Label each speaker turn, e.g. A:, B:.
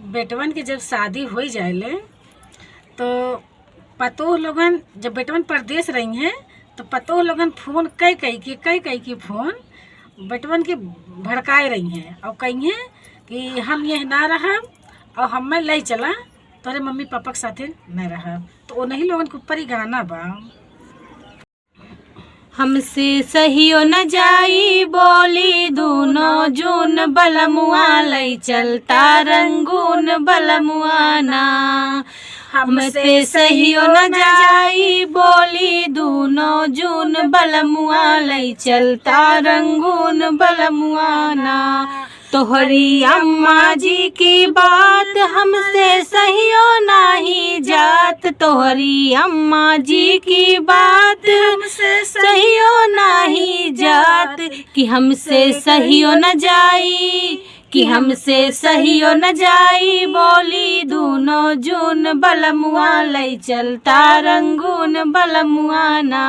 A: बेटवन के जब शादी हो जाएले तो पतोह लोगन जब बेटवन परदेश रही हैं तो पतोह लोगन फोन कई की फोन बेटवन के भड़काए रही हैं और कही हैं कि हम ये ना रहब और हमें ले चला तोरे मम्मी पापा के साथे न रहब। तो वो नहीं लोगन के ऊपर ही गाना बा।
B: हमसे सहियो न जाई बोली दोनों जून बलमुआ लई चलता रंगून बलमुआना। हमसे सहियो न जाई बोली दोनों जून बलमुआ लई चलता रंगून बलमुआना। तोहरी अम्मा जी की बात हमसे सहियो नाही जात, तोहरी अम्मा जी की बात हमसे सहियो नाही जात। कि हमसे सहियो न जाई, कि हमसे सहियो न जाई बोली दोनों जून बलमुआ लई चलता रंगून बलमुआना।